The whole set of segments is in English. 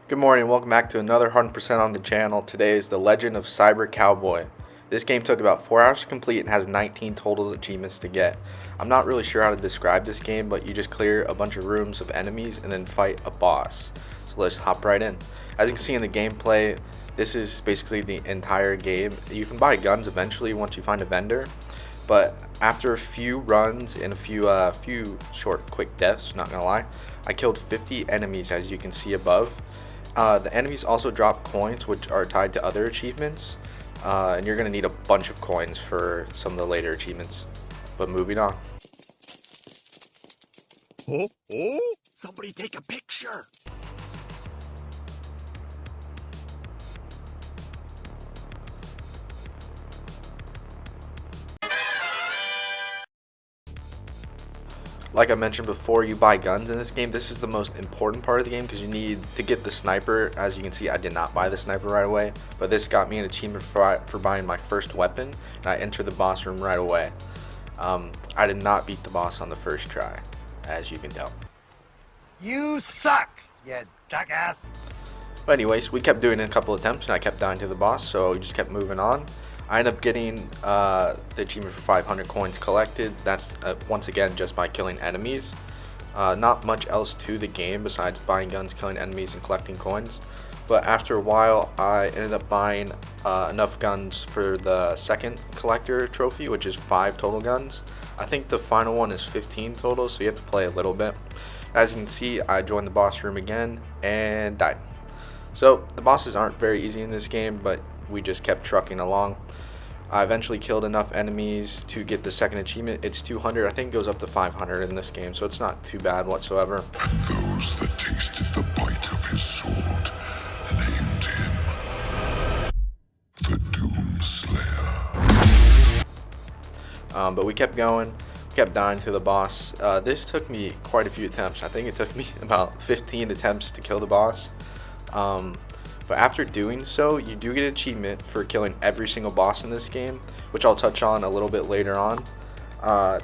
Good morning, welcome back to another 100% on the channel. Today is The Legend of Cyber Cowboy. This game took about 4 hours to complete and has 19 total achievements to get. I'm not really sure how to describe this game, but you just clear a bunch of rooms of enemies and then fight a boss. So let's hop right in. As you can see in the gameplay, this is basically the entire game. You can buy guns eventually once you find a vendor, but after a few runs and a few short quick deaths, not gonna lie, I killed 50 enemies as you can see above. The enemies also drop coins which are tied to other achievements, and you're going to need a bunch of coins for some of the later achievements. But moving on. Oh, somebody take a picture. Like I mentioned before, you buy guns in this game. This is the most important part of the game because you need to get the sniper. As you can see, I did not buy the sniper right away, but this got me an achievement for buying my first weapon, and I entered the boss room right away. I did not beat the boss on the first try, as you can tell. You suck, you jackass. But anyways, we kept doing a couple attempts and I kept dying to the boss, so we just kept moving on. I ended up getting the achievement for 500 coins collected. That's once again just by killing enemies. Not much else to the game besides buying guns, killing enemies, and collecting coins. But after a while, I ended up buying enough guns for the second collector trophy, which is 5 total guns. I think the final one is 15 total, so you have to play a little bit. As you can see, I joined the boss room again and died. So the bosses aren't very easy in this game, but we just kept trucking along. I eventually killed enough enemies to get the second achievement. It's 200. I think it goes up to 500 in this game, so it's not too bad whatsoever. And those that tasted the bite of his sword named him the Doomslayer. But we kept going, kept dying to the boss. This took me quite a few attempts. I think it took me about 15 attempts to kill the boss. But after doing so, you do get an achievement for killing every single boss in this game, which I'll touch on a little bit later on.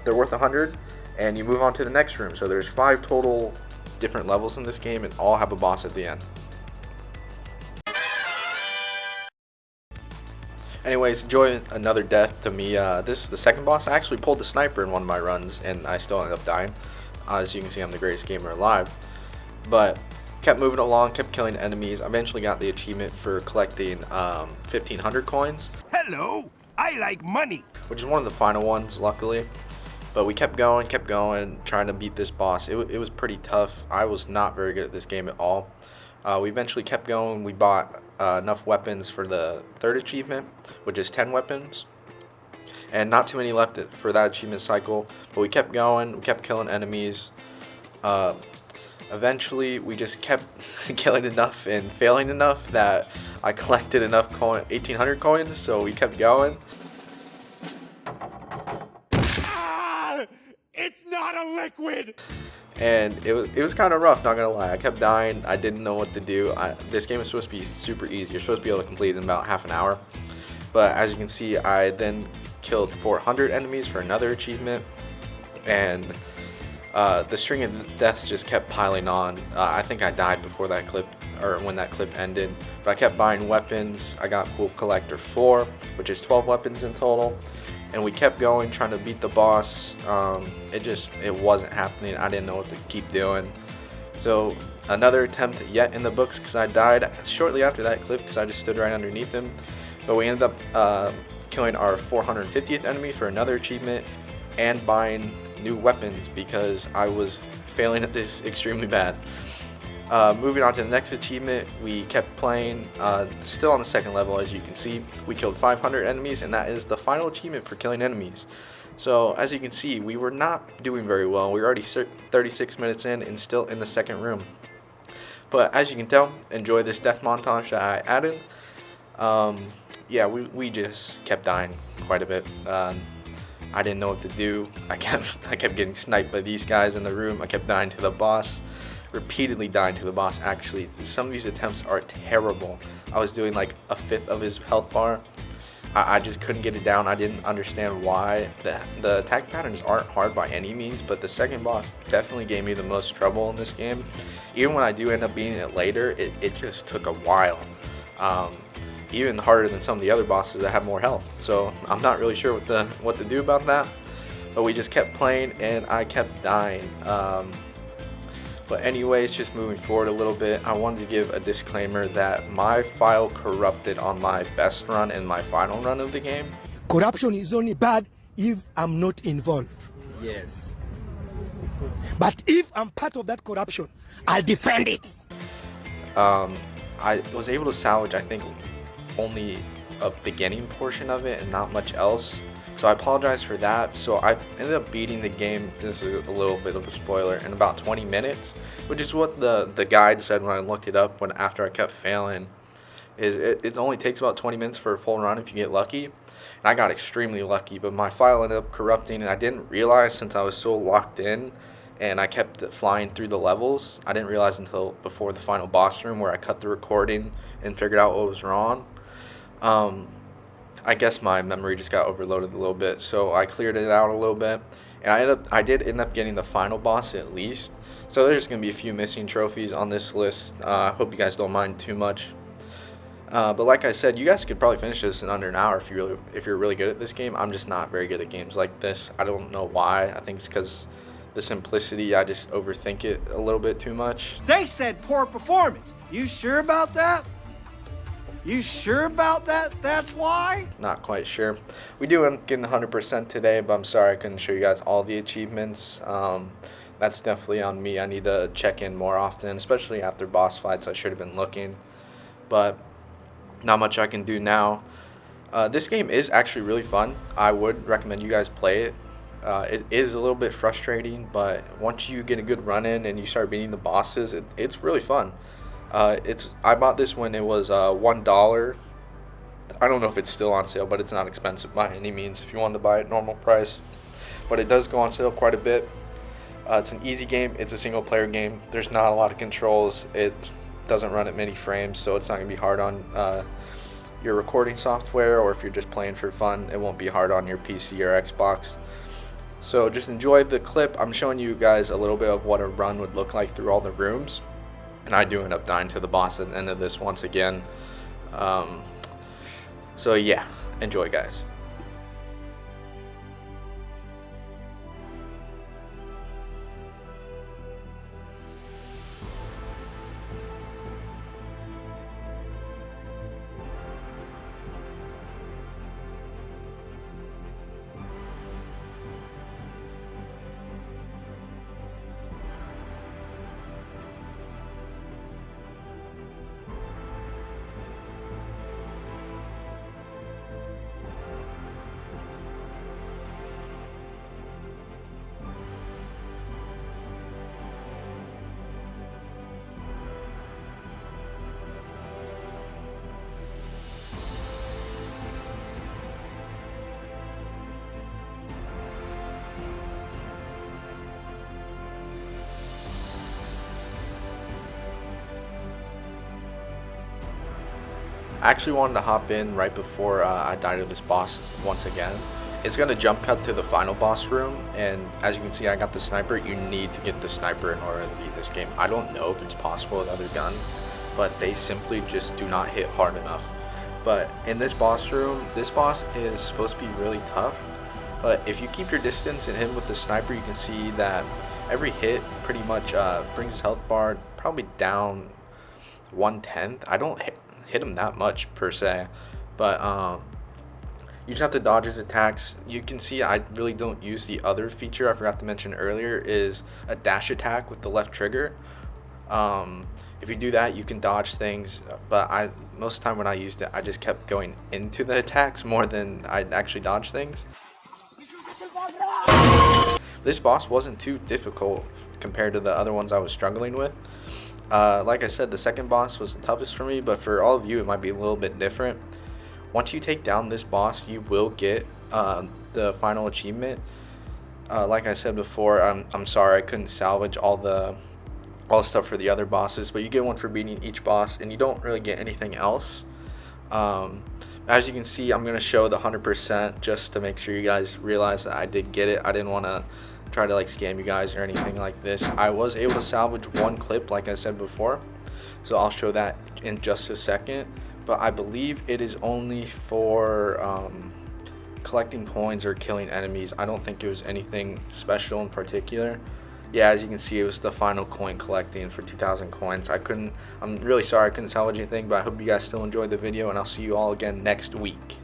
They're worth 100, and you move on to the next room. So there's 5 total different levels in this game, and all have a boss at the end. Anyways, enjoy another death to me. This is the second boss. I actually pulled the sniper in one of my runs, and I still ended up dying. As you can see, I'm the greatest gamer alive. But kept moving along, kept killing enemies. I eventually got the achievement for collecting 1,500 coins. Hello, I like money. Which is one of the final ones, luckily. But we kept going, trying to beat this boss. It was pretty tough. I was not very good at this game at all. We eventually kept going. We bought enough weapons for the third achievement, which is 10 weapons. And not too many left for that achievement cycle. But we kept going, we kept killing enemies. Eventually, we just kept killing enough and failing enough that I collected enough 1,800 coins, so we kept going. It's not a liquid. And it was kind of rough, not gonna lie. I kept dying. I didn't know what to do. This game is supposed to be super easy. You're supposed to be able to complete it in about half an hour. But as you can see, I then killed 400 enemies for another achievement, and the string of deaths just kept piling on. I think I died before that clip, or when that clip ended. But I kept buying weapons. I got Pool Collector 4, which is 12 weapons in total. And we kept going, trying to beat the boss. It wasn't happening. I didn't know what to keep doing. So another attempt yet in the books because I died shortly after that clip because I just stood right underneath him. But we ended up killing our 450th enemy for another achievement and buying new weapons because I was failing at this extremely bad. Moving on to the next achievement, we kept playing, still on the second level. As you can see, we killed 500 enemies, and that is the final achievement for killing enemies. So as you can see, we were not doing very well. We were already 36 minutes in and still in the second room. But as you can tell, enjoy this death montage that I added. Yeah, we just kept dying quite a bit. I didn't know what to do. I kept getting sniped by these guys in the room. I kept dying to the boss, repeatedly dying to the boss. Actually, some of these attempts are terrible. I was doing like a fifth of his health bar. I just couldn't get it down. I didn't understand why. The attack patterns aren't hard by any means, but the second boss definitely gave me the most trouble in this game. Even when I do end up beating it later, it just took a while. Even harder than some of the other bosses that have more health. So I'm not really sure what to do about that. But we just kept playing and I kept dying. But anyways, just moving forward a little bit, I wanted to give a disclaimer that my file corrupted on my best run and my final run of the game. Corruption is only bad if I'm not involved. Yes. But if I'm part of that corruption, I'll defend it. I was able to salvage, I think, only a beginning portion of it and not much else. So I apologize for that. So I ended up beating the game, this is a little bit of a spoiler, in about 20 minutes, which is what the guide said when I looked it up after I kept failing. It only takes about 20 minutes for a full run if you get lucky. And I got extremely lucky, but my file ended up corrupting and I didn't realize since I was so locked in and I kept flying through the levels. I didn't realize until before the final boss room where I cut the recording and figured out what was wrong. I guess my memory just got overloaded a little bit, so I cleared it out a little bit, and I did end up getting the final boss at least. So there's gonna be a few missing trophies on this list. I hope you guys don't mind too much. But like I said, you guys could probably finish this in under an hour if you're really good at this game. I'm just not very good at games like this. I don't know why. I think it's because the simplicity. I just overthink it a little bit too much. They said poor performance. You sure about that? You sure about that? That's why? Not quite sure. We do end up getting 100% today, but I'm sorry I couldn't show you guys all the achievements. That's definitely on me. I need to check in more often, especially after boss fights. I should have been looking, but not much I can do now. This game is actually really fun. I would recommend you guys play it. It is a little bit frustrating, but once you get a good run in and you start beating the bosses, it's really fun. I bought this when it was $1. I don't know if it's still on sale, but it's not expensive by any means if you wanted to buy it normal price. But it does go on sale quite a bit. It's an easy game. It's a single player game. There's not a lot of controls. It doesn't run at many frames, so it's not going to be hard on your recording software, or if you're just playing for fun, it won't be hard on your PC or Xbox. So just enjoy the clip. I'm showing you guys a little bit of what a run would look like through all the rooms. And I do end up dying to the boss at the end of this once again. So yeah, enjoy guys. I actually wanted to hop in right before I died to this boss once again. It's going to jump cut to the final boss room, and as you can see I got the sniper. You need to get the sniper in order to beat this game. I don't know if it's possible with other guns, but they simply just do not hit hard enough. But in this boss room, this boss is supposed to be really tough, but if you keep your distance and hit him with the sniper, you can see that every hit pretty much brings his health bar probably down 1/10. I don't hit him that much per se, but you just have to dodge his attacks. You can see I really don't use the other feature I forgot to mention earlier, is a dash attack with the left trigger. If you do that, you can dodge things, but most of the time when I used it, I just kept going into the attacks more than I'd actually dodge things. This boss wasn't too difficult compared to the other ones I was struggling with. Like I said, the second boss was the toughest for me, but for all of you it might be a little bit different. Once you take down this boss, you will get the final achievement. Like I said before, I'm sorry I couldn't salvage all the stuff for the other bosses, but you get one for beating each boss, and you don't really get anything else. As you can see, I'm going to show the 100% just to make sure you guys realize that I did get it. I didn't want to try to like scam you guys or anything like this. I was able to salvage one clip like I said before, so I'll show that in just a second. But I believe it is only for collecting coins or killing enemies. I don't think it was anything special in particular. Yeah, as you can see, it was the final coin collecting for 2,000 coins. I'm really sorry I couldn't salvage anything, but I hope you guys still enjoyed the video, and I'll see you all again next week.